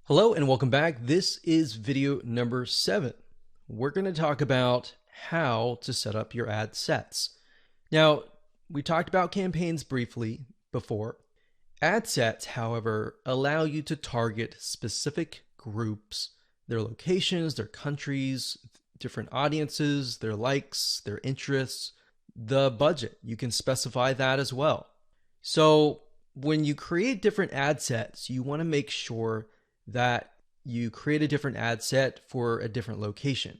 Hello and welcome back. This is video number 7. We're going to talk about how to set up your ad sets. Now, we talked about campaigns briefly before. Ad sets, however, allow you to target specific groups, their locations, their countries, different audiences, their likes, their interests, the budget. You can specify that as well. So when you create different ad sets, you want to make sure that you create a different ad set for a different location.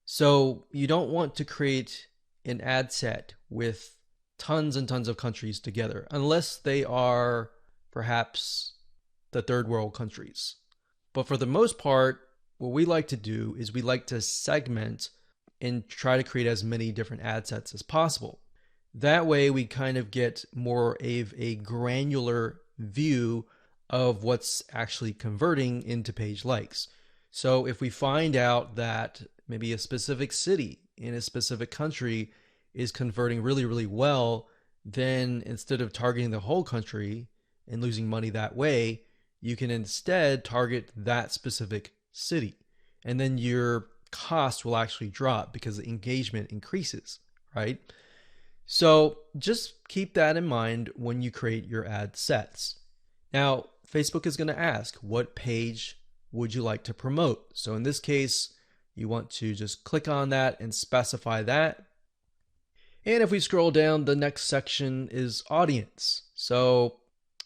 So you don't want to create an ad set with tons and tons of countries together, unless they are perhaps the third world countries. But for the most part, what we like to do is we like to segment and try to create as many different ad sets as possible. That way we kind of get more of a granular view of what's actually converting into page likes. So if we find out that maybe a specific city in a specific country is converting really, really well, then instead of targeting the whole country and losing money that way, you can instead target that specific city. And then your cost will actually drop because the engagement increases, right? So just keep that in mind when you create your ad sets. Now, Facebook is going to ask, what page would you like to promote? So in this case, you want to just click on that and specify that. And if we scroll down, the next section is audience. So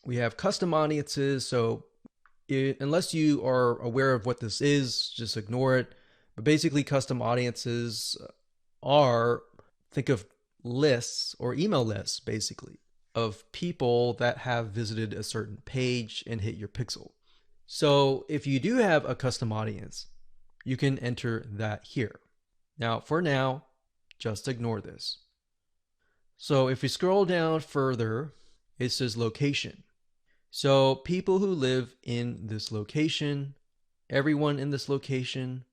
we have custom audiences. So unless you are aware of what this is, just ignore it. But basically, custom audiences are, think of lists or email lists, basically, of people that have visited a certain page and hit your pixel. So if you do have a custom audience, you can enter that here. Now, for now, just ignore this. So if we scroll down further, it says location. So people who live in this location, everyone in this location,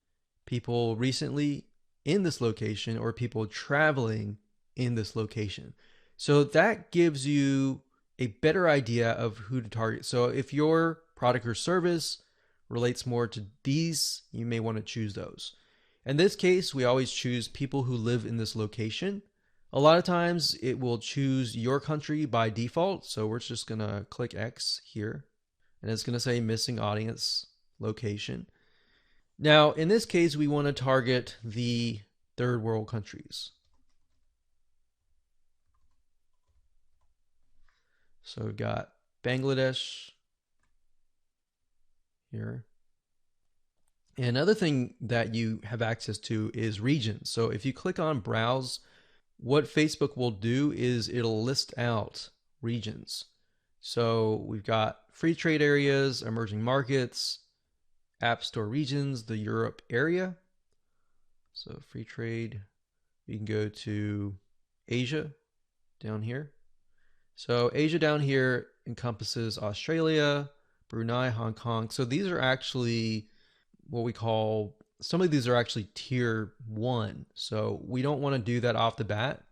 people recently in this location, or people traveling in this location. So that gives you a better idea of who to target. So if your product or service relates more to these, you may want to choose those. In this case, we always choose people who live in this location. A lot of times it will choose your country by default. So we're just going to click X here and it's going to say missing audience location. Now, in this case, we want to target the third world countries. So we've got Bangladesh here. And another thing that you have access to is regions. So if you click on browse, what Facebook will do is it'll list out regions. So we've got free trade areas, emerging markets, app store regions, the Europe area. So free trade, you can go to Asia down here. So Asia down here encompasses Australia, Brunei, Hong Kong. So these are actually what we call, some of these are actually tier 1. So we don't want to do that off the bat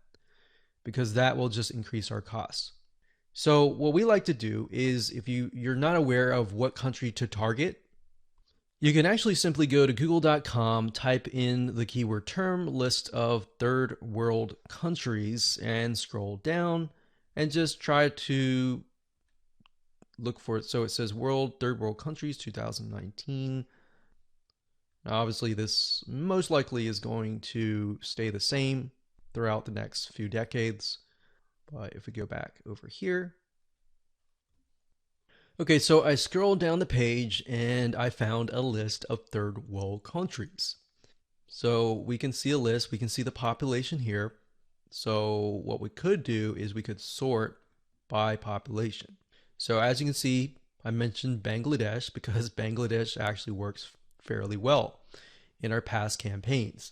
because that will just increase our costs. So what we like to do is, if you're not aware of what country to target, you can actually simply go to google.com, type in the keyword term, list of third world countries, and scroll down and just try to look for it. So it says third world countries 2019. Now obviously this most likely is going to stay the same throughout the next few decades. But if we go back over here. Okay, so I scrolled down the page and I found a list of third world countries. So we can see a list, we can see the population here. So what we could do is we could sort by population. So as you can see, I mentioned Bangladesh because Bangladesh actually works fairly well in our past campaigns.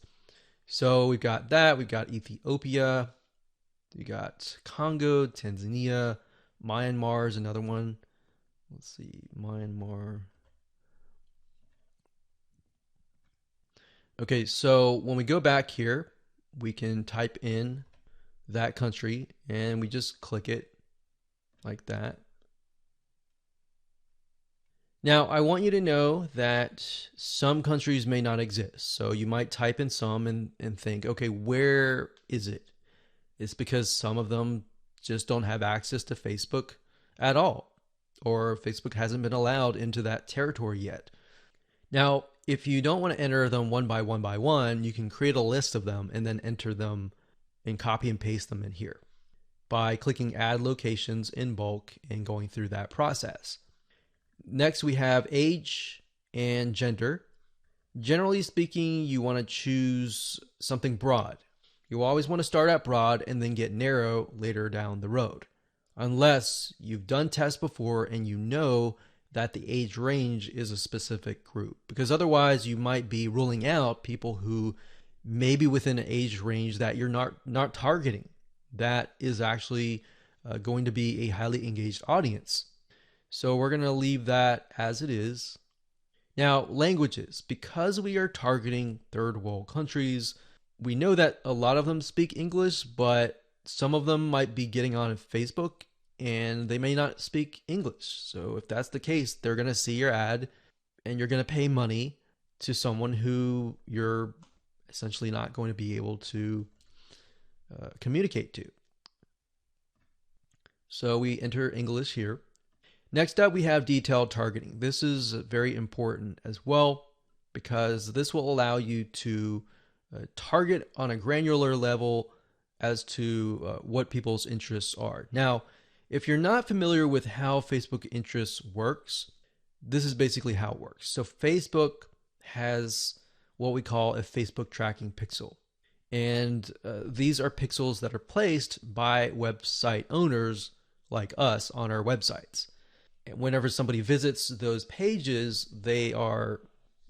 So we've got that, we've got Ethiopia, we got Congo, Tanzania, Myanmar is another one. Let's see, Myanmar. Okay, so when we go back here, we can type in that country and we just click it like that. Now, I want you to know that some countries may not exist. So you might type in some and think, okay, where is it? It's because some of them just don't have access to Facebook at all, or Facebook hasn't been allowed into that territory yet. Now, if you don't want to enter them one by one by one, you can create a list of them and then enter them and copy and paste them in here by clicking add locations in bulk and going through that process. Next, we have age and gender. Generally speaking, you want to choose something broad. You always want to start out broad and then get narrow later down the road, unless you've done tests before and you know that the age range is a specific group, because otherwise you might be ruling out people who may be within an age range that you're not targeting. That is actually going to be a highly engaged audience. So we're going to leave that as it is. Now, languages. Because we are targeting third world countries, we know that a lot of them speak English, but some of them might be getting on Facebook and they may not speak English. So if that's the case, they're going to see your ad and you're going to pay money to someone who you're essentially not going to be able to communicate to. So we enter English here. Next up, we have detailed targeting. This is very important as well because this will allow you to target on a granular level as to what people's interests are. Now, if you're not familiar with how Facebook interests works, this is basically how it works. So Facebook has what we call a Facebook tracking pixel. And these are pixels that are placed by website owners like us on our websites. And whenever somebody visits those pages, they are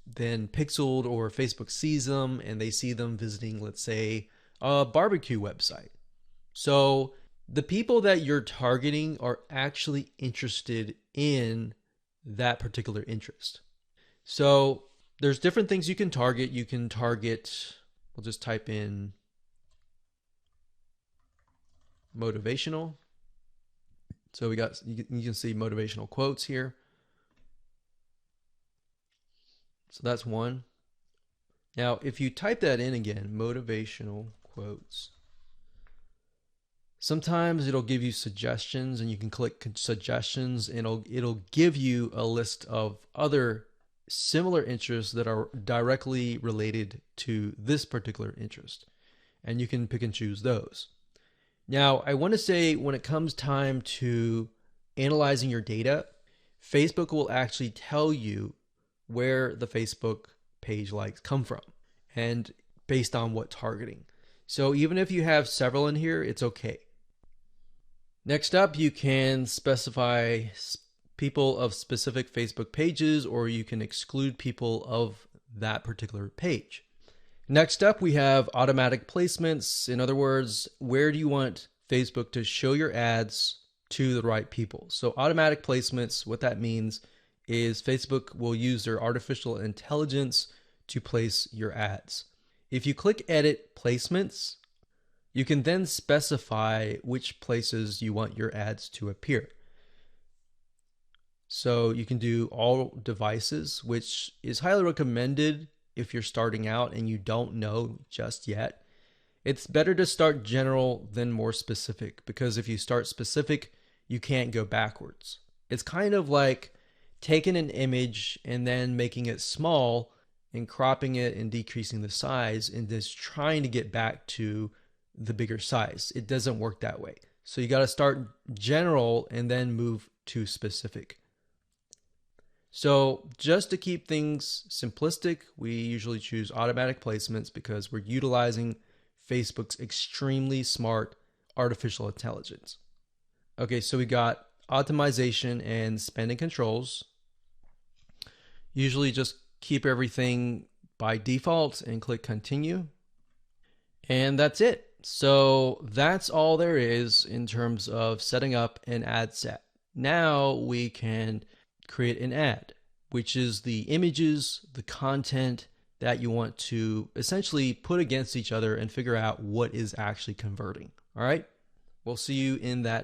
then pixeled, or Facebook sees them and they see them visiting, let's say, a barbecue website. So the people that you're targeting are actually interested in that particular interest. So there's different things you can target. You can target, we'll just type in motivational. So we got, you can see motivational quotes here. So that's one. Now, if you type that in again, motivational quotes, sometimes it'll give you suggestions and you can click suggestions and it'll give you a list of other similar interests that are directly related to this particular interest. And you can pick and choose those. Now, I want to say when it comes time to analyzing your data, Facebook will actually tell you where the Facebook page likes come from and based on what targeting. So even if you have several in here, it's okay. Next up, you can specify people of specific Facebook pages, or you can exclude people of that particular page. Next up, we have automatic placements. In other words, where do you want Facebook to show your ads to the right people? So automatic placements, what that means is Facebook will use their artificial intelligence to place your ads. If you click edit placements, you can then specify which places you want your ads to appear. So you can do all devices, which is highly recommended if you're starting out and you don't know just yet. It's better to start general than more specific, because if you start specific, you can't go backwards. It's kind of like taking an image and then making it small and cropping it and decreasing the size and just trying to get back to the bigger size. It doesn't work that way. So you got to start general and then move to specific. So just to keep things simplistic, we usually choose automatic placements because we're utilizing Facebook's extremely smart artificial intelligence. Okay, so we got optimization and spending controls. Usually just keep everything by default and click continue. And that's it. So that's all there is in terms of setting up an ad set. Now we can create an ad, which is the images, the content that you want to essentially put against each other and figure out what is actually converting. All right, we'll see you in that